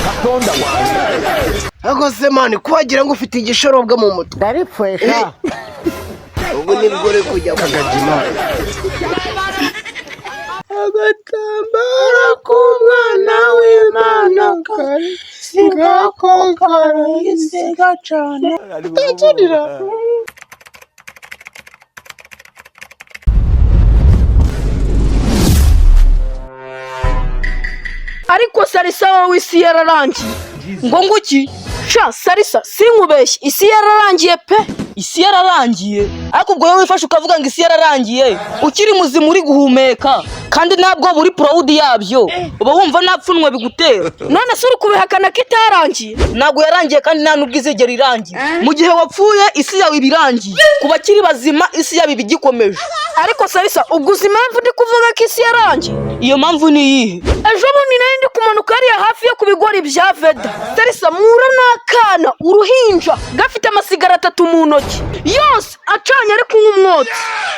Gatonda wanjye. Ako se mani kubagira ngo ufite igishorobwa mu mutwe. Ndaripfesha. Ubu ni bwo uri kujya kagajima. Agatambara k'umwana w'Imana sigako karisiga cane. Utanzanira. Ariko Salisa wowe isi yararangiye. Ngo nguki? Sha Salisa sinkubeshye isi yararangiye pe. Isi yararangiye ariko ubwo wifashe ukavuga ngo isi yararangiye ukiri muzima uri guhumeka kandi ntabwo buri proud yabyo uba wumva napfunwe bigutera. None se uri kubihakana ko itarangiye? Ntabwo yarangiye kandi nta nubwo izegera irangiye. Mu gihe wapfuye isi yawe ibirangiye, kuba kiri bazima isi yawe bigikomeje. Ariko Salisa ubwo impamvu ndi kuvuga ko isi yarangiye? Iyo mpamvu ni iyihe? Ejo bundi nari ndi kumanuka hariya hafi yo ku bigori bya Veda. Salisa mura n'akana uruhinja gafite amasigara 3 mu ntoki yose acanye ari kunywa umwotsi.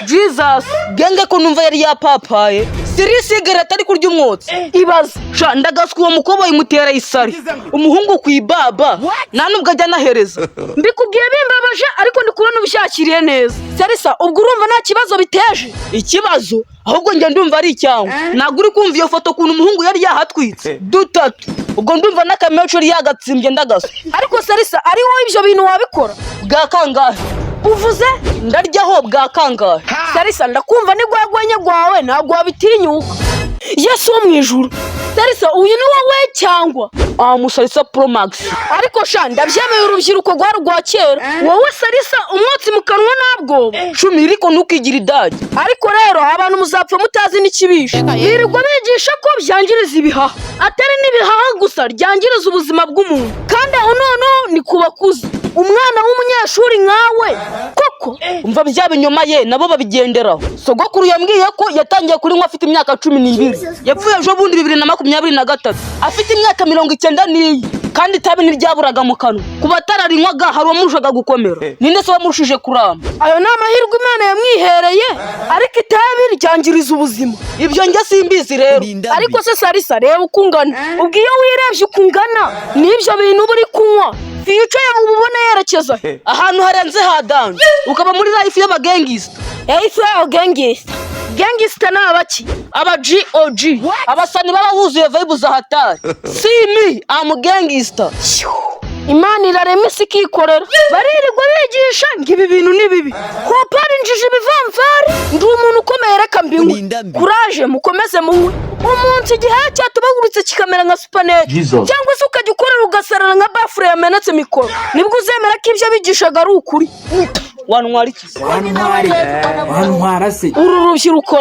Jesus genge ko numva yari yapapaye siri sigarata ari kurya umwotsi. Ibaze sha ndagaswa uwo mukobo imutera isari umuhungu kwibaba nta nubwo ajya nahereza. Mbikubwiye bimbabaje ariko ndi kubona ubishyakiriye neza. Salisa ubwo urumva nta kibazo biteje? Ikibazo ahubwo njye ndumva ari icyango. Ntabwo uri kumva iyo foto kuntu umuhungu yari yahatwitse dutatu. Ubwo ndumva n'akameco yari yagatsimbye ndagaso. Ariko Salisa ari wowe ibyo bintu wabikora? Bwa kangahe uvuze? Ndaryaho bwa kangahe. Salisa ndakumva ni gwagwanye gwawe ntabwo wabitinyuka. Yesu wo mwijuru. Salisa uyu ni wowe cyangwa Salisa Pro Max? Ariko sha ndabyemeye urubyiruko rwa kera. Wowe Salisa umwotsi mu kanwa ntabwo cumi iriko nukigira idage. Ariko rero abantu muzapfa mutazi n'ikibisha. Birirwa bigisha ko byangiriza ibihaha. Atari n'ibihaha gusa ryangiriza ubuzima bw'umuntu. Kandi aho noneho ni kubakuze. Umwana w'umunyeshuri nkawe koko umva bya binyoma ye nabo babigenderaho. Sogokuru yambwiye ko yatangiye kuri nko afite imyaka 12. Yapfuye ejo bundi 2023 afite imyaka 90 kandi itabi ntiryaburaga mu kanwa. Kuba tararinywaga hari umushaga gukomera. Ninde se wamurushije kuramba? Ayo ni amahirwe Imana yamwihereye ariko itabi ryangiriza ubuzima. Ibyo njye simbizi rero. Ariko se Salisa reba ukungana. Ubwo iyo wirebye ukungana n'ibyo bintu buri kunywa future yawe ubona yerekeza ahantu harenze hadanje ukaba muri life y'abagengista. Life y'abagengista? Gangster na abaki? Aba GOG abasani baba buzuye vibe za hatari. See me I'm gangster. Imana irarema isi ikikorera. Baririrwa bigisha ngo ibi bintu ni bibi. Kopari injije ibivamvari ndi umuntu ukomeye reka mbinywe. Courage mukomeze muwe. Umunsi igihe cyatubagurutse kikamera nka supernet cyangwa se ukajya ukorera ugasarana nka bafure yamenetse mikoro nibwo uzemera ko ibyo bigishaga ari ukuri. Wantwara iki? Wantwara se uru rubyiruko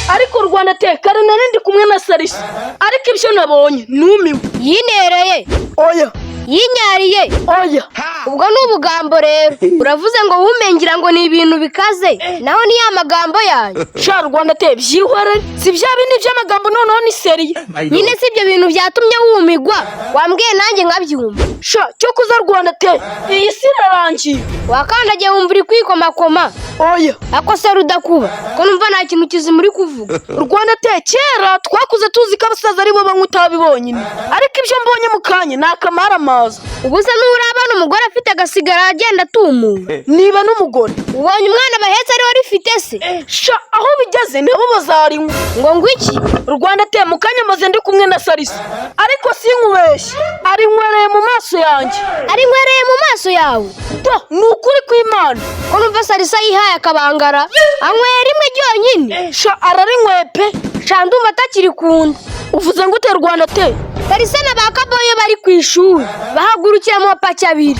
ariko Rwanda tekare narindi kumwe na Salisa ariko ibyo nabonye numiwe. Yinereye oya yinyariye oya ubwo n'ubugambo rero uravuze ngo wumengira ngo ni ibintu bikaze naho ni ya magambo yayo. Sha Rwanda te byihwere si bya bindi by'amagambo noneho ni seriye nyine si ibyo bintu byatumye wumigwa wambwiye nanjye nkabyumva. Sha cyo kuza Rwanda te iyi si irarangiye wakandagiye wumva uri kwikomakoma. Oya ako se rudakuba ko numva nta kintu kizi muri kuvuga. Rwanda te kera twakuze tuzi ko abasaza ari bo banywa itabi bonyine ariko ibyo mbonye mu kanya ni akamaramaza. Ubusa n'urabana umugore afite agasigara agenda atumuwe. Niba n'umugore ubonye umwana bahetse ari wari ufite se? Sha aho bigeze nabo bazarinywa. Ngo ngwiki? Rwanda te mu kanya maze ndi kumwe na Salisa ariko sinkubeshye ari nkwereye mu maso yanjye. Ari nkwereye mu maso yawe? Ni ukuri kw'Imana ko numva Salisa yihaye akabangara anywera rimwe ryonyine. Sha ararinywe pe. Sha ndumva atakiri kunda. Uvuze ngo ute Rwanda te? Salisa na bakaboye bari ku ishuri bahagurukiye mu paki abiri.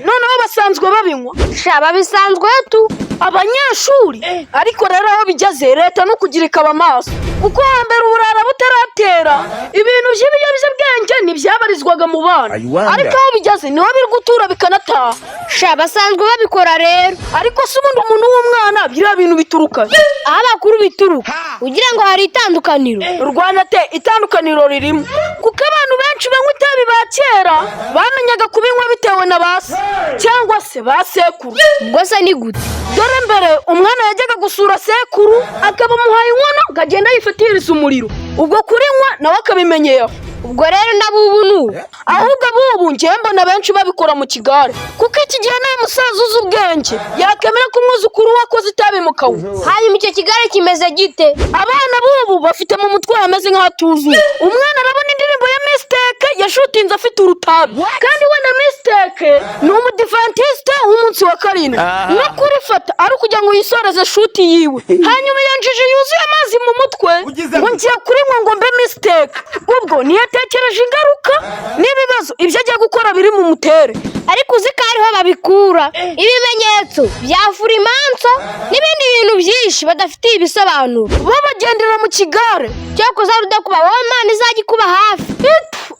Noneho basanzwe babinywa? Sha babisanzwe tu abanyeshuri. Ariko rero aho bigeze leta no kugira ikaba amaso kuko hambere uburara butaratera ibintu by'ibiyobyabwenge ntibyabarizwaga mu bana ariko aho bigeze niho biri gutura bikanataha. Sha basanzwe babikora rero ariko se ubundi umuntu w'umwana biriya bintu bituruka aho abakuru bituruka ugira ngo hari itandukaniro. Rwanda te itandukaniro ririmo kuko abantu benshi banywa itabi ba kera bamenyaga kubinywa bitewe na base cyangwa se ba sekuru. Ubwo se ni gute? Dore mbere umwana yajyaga gusura sekuru akabamuhaye inkono akagenda yifatiriza umuriro ubwo kurinywa nawe akabimenyera. ubwo rero ndabubu nubu ahubwo abubu njye mbona benshi babikora mu kigare kuko iki gihe nta musaza uzi ubwenge yakemera ko umwuzukuru wakoze itabi mu kanwa. hanyuma icyo kigare kimeze gite? abana b'ubu bafite mu mutwe hameze nk'ahatuzuye. umwana arabona indirimbo ya Mistake yashutinze afite urutabi kandi we na Mistake ni umudivantiste w'umunsi wa karindwi no kurifata ari ukugira ngo yisoreze shuti yiwe. hanyuma yanjije yuzuye amazi mu mutwe ngo ngiye kurinywa ngo mbe Mistake. ubwo niyatekereje ingaruka n'ibibazo ibyo agiye gukora biri mu mutere. ariko uzi ko ariho babikura ibimenyetso bya furimanso n'ibindi bintu byinshi badafitiye ibisobanuro. bo bagendera mu kigare cyakoze rudakuba wowe Imana izajya ikuba hafi.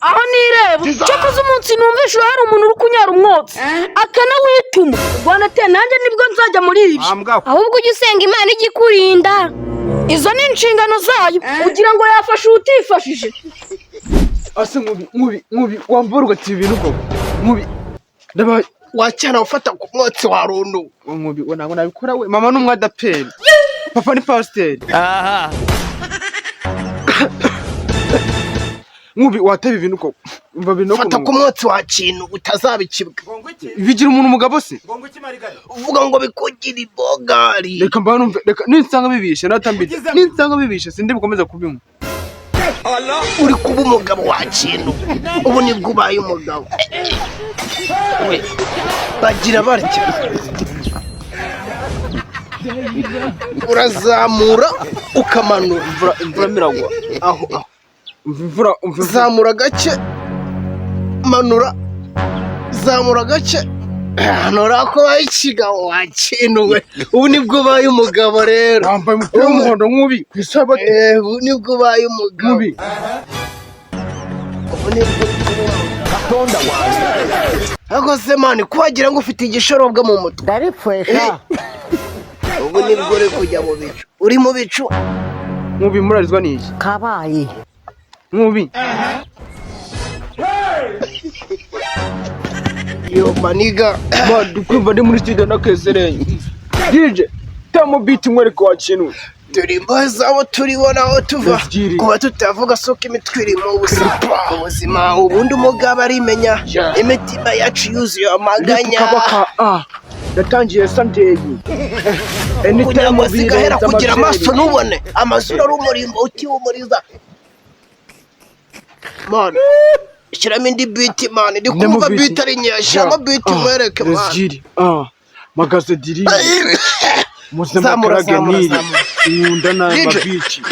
aho nireba cyakoze umunsi numvise hari umuntu uri kunyara umwotsi akanawituma rwanda te nanjye nibwo nzajya muri ibyo. ahubwo ujye usenga Imana ijya ikurinda. izo ni inshingano zayo kugira ngo yafashe utifashije. ase nkubi wambura ugati ibintu koko nkubi ndaba wacyana ufata ku mwotsi wa rundu. nkubi ntabwo nabikora we mama n'umwadaperi papa ni pasiteri. nkubi wateba ibintu koko umva bino fata ku mwotsi wa kintu utazabikibwa. bigira umuntu umugabo se uvuga ngo bikugira ibogari. reka mba numve reka ninsanga bibishe natambitse ninsanga bibishe sindi bukomeza kubinywa. uri kuba umugabo wa kintu ubu nibwo ubaye umugabo. we bagira barya urazamura ukamanura. imvura miragwa aho imvura zamura gake manura zamura gake. nora ko baye ikigabo wa kintu we ubu nibwo ubaye umugabo rero. wambaye umupira w'umuhondo nkubi ku isabato. ubu nibwo ubaye umugabo. nkubi ubu nibwo gatonda wanjye. ariko se mani kubagira ngo ufite igishorobwa mu mutwe. ndaripfesha ubu nibwo uri kujya mu bicu. uri mu bicu nkubi murarizwa n'iki kabaye nkubi yo maniga. kumva ndi muri studio na keserenye DJ tamo beat mwereka wa kintu. turi imbohe zabo turibona aho tuva Ebyiri. kuba tutavuga soka imitwe iri mu busa ubuzima ubundi umugabo arimenya imitima yacu yuzuye amaganya natangiye Sunday kugira ngo zigahera kugira amaso nubone amazuru ari umurimbo utiwumuriza. man shyiramo indi beat man ndi kumva beat ari nyashyiramo beat mwereke man. magaze diri muzema karageniri yunda na mabici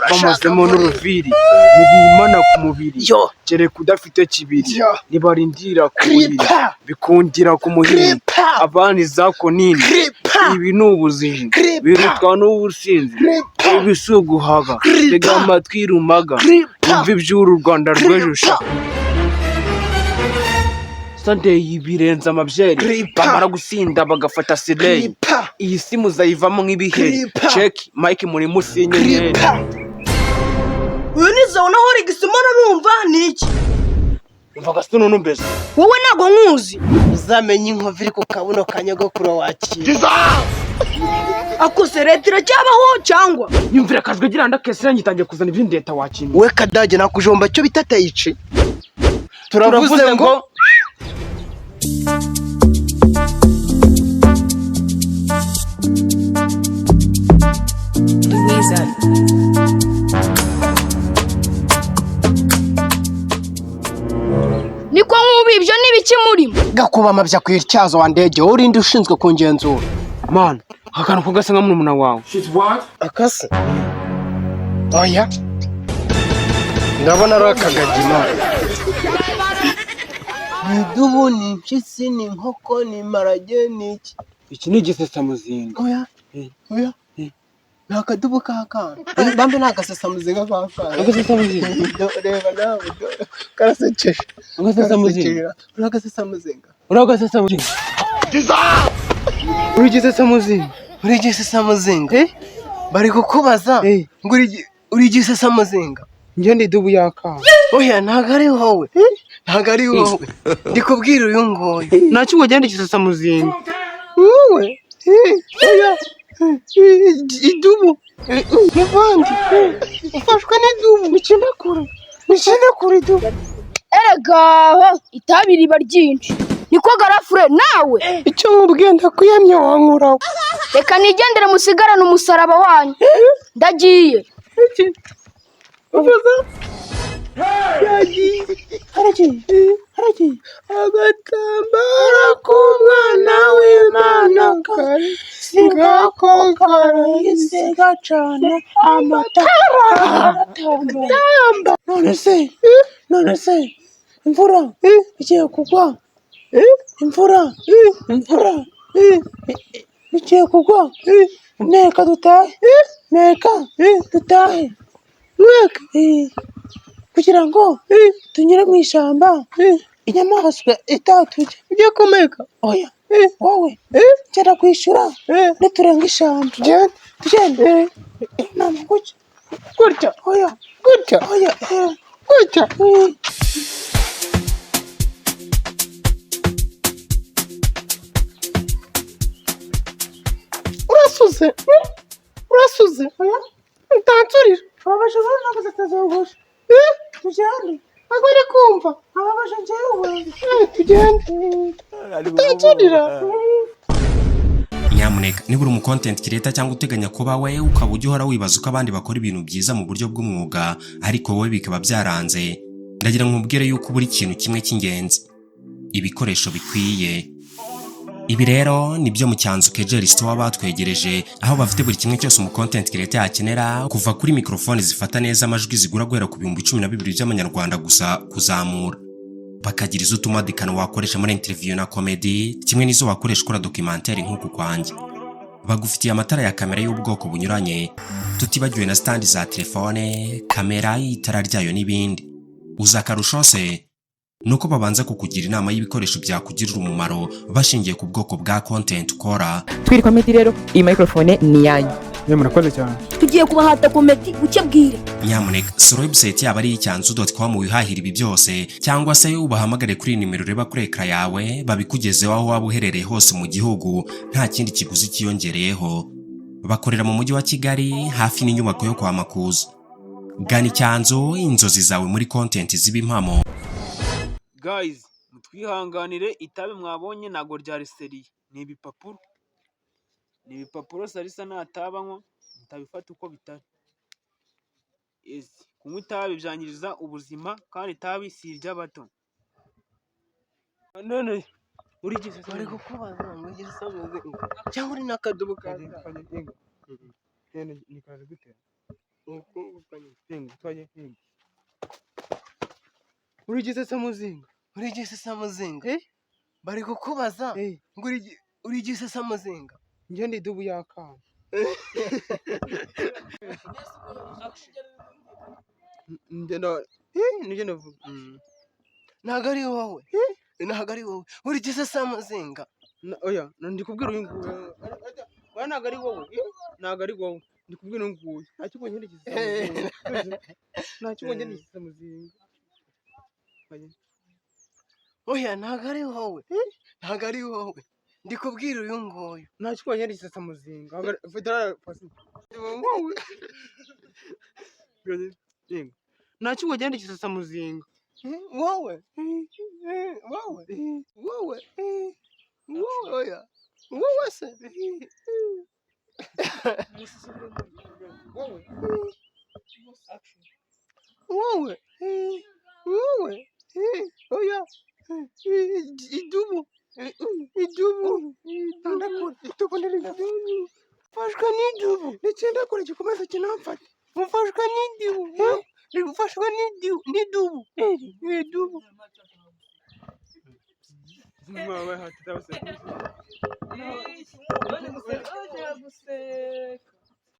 bamazemo n'uruviri nibimana ku mubiri kereka udafite kibiri nibarindira kuriri bikundira ku muhini abani zako nini ibi ni ubuzima birutwa n'ubusinzi ibisuguhaga tega amatwi rumaga umva iby'uru Rwanda rwejusha. Sunday birenza amabyeri bamara gusinda bagafata sileyi iyi si muzayivamo nk'ibiheri check Mike muri musinyenyeri. uyu ni zawo naho rigisimana numva niki umva gasono numbeze wowe ntago nkuzi. uzamenye inkovu iri ku kabuno ka nyogokuru wakira. akose leta iracyabaho cyangwa nyumvira kajwe gira ndakeserenye itangiye kuzana ibindi leta wakintu. we kadage nakujomba cyo bita tayici. turavuze ngo niko nk'ubu ibyo n'ibiki murimo gakuba amabya ku ityazo wa ndege wowe urinde ushinzwe kungenzura. man akantu ko gasa nka murumuna wawe. akase oya ndabona ari akagagi man. idubu ni impyisi ni inkoko ni imparage ni iki. iki ni igisesamuzinga. oya oya ni akadubu k'akana bambe ni agasesamuzinga k'akana. agasesamuzinga reba nawe karasekeje. agasesamuzinga uri agasesamuzinga. uri agasesamuzinga uri igisesamuzinga. uri igisesamuzinga bari kukubaza ngo uri igisesamuzinga. njye ndi idubu y'akana. oya ntabwo ari wowe ntabwo ari wowe ndi kubwira uyu nguyu. nta kimwe ugenda igisesamuzinga. wowe oya idubu muvandi ufashwe n'idubu nikinde kure idubu erega itabi riba ryinshi niko garafure nawe icyo nkubwiye ndakuyemye wankuraho reka nigendere musigarane umusaraba wanyu ndagiye uvuze aragiye agatambaro k'umwana w'Imana kari sigako karahise gacana amatara aratamba none se imvura igiye kugwa imvura igiye kugwa neka dutahe kugira ngo tunyure mu ishyamba inyamaswa itatujya ugiye kumeka oya wowe ngera kwishyura niturenga ishyamba tugende inama gutya oya gutya urasuze oya utansurira ababasha ntabwo zitazogosha tugende ntabwo ari kumva ababasha njyewe tugende utansurira nyamuneka niba uri umucontent creator cyangwa uteganya kuba we ukaba ujya uhora wibaza uko abandi bakora ibintu byiza mu buryo bw'umwuga ariko wowe bikaba byaranze ndagira ngo nkubwire yuko buri kintu kimwe cy'ingenzi ibikoresho bikwiye. Ibi rero nibyo mu Cyanzu Kegel Store batwegereje aho bafite buri kimwe cyose umu content creator yakenera kuva kuri microphone zifata neza amajwi zigura guhera ku 12,000 by'amanyarwanda gusa kuzamura, bakagira izo utumadikano wakoresha muri interview na comedy kimwe n'izo wakoresha ukora documentaire nk'uku kwanjye. Bagufitiye amatara ya kamera y'ubwoko bunyuranye tutibagiwe na stand za telefone, kamera, itara ryayo n'ibindi. Uzakarushose nuko babanza kukugira inama y'ibikoresho byakugirira umumaro bashingiye ku bwoko bwa content ukora. Twiri comedy rero iyi microphone ni yanyu. Murakoze cyane. Tugiye kubahata comedy buke bwire. Nyamuneka sura website yaba ari icyanzu.com wihahira ibi byose cyangwa se ubahamagare kuri nimero reba kuri ekra yawe babikugezeho aho waba uherereye hose mu gihugu nta kindi kiguzi kiyongereyeho. Bakorera mu mujyi wa Kigali hafi n'inyubako yo kwa Makuza. Gana Icyanzu inzozi zawe muri content z'ibimpamo. Guys, mutwihanganire itabi mwabonye nago ryari seriye. Ni ibipapuro Salisa natabanywa mutabifata uko bitari. Kunywa itabi byangiriza ubuzima kandi itabi si iry'abato. None uri gize bari kukubaza ngo ngize samuze cyangwa uri nakadubu kaje nikaje gute uko ufanye tengo twaje urigize samuzinga bari kukubaza ngo urigize samuzinga njye ndi dubu yakana nijye navuga ntago ari wowe urigize samuzinga oya ndikubwira uyu nguyu ntago ari wowe ndikubwira uyu nguyu ntakibonye n'igize samuzinga oya ntago ari wowe ndikubwira uyu nguyu ntakibonye n'igize samuzinga federal pasi wowe ntakibonye n'igize samuzinga wowe oya wowe se wowe oya idubu fashwa n'idubu n'icyenda kure gikomeza kinamfata mufashwa n'idubu mama hatita bose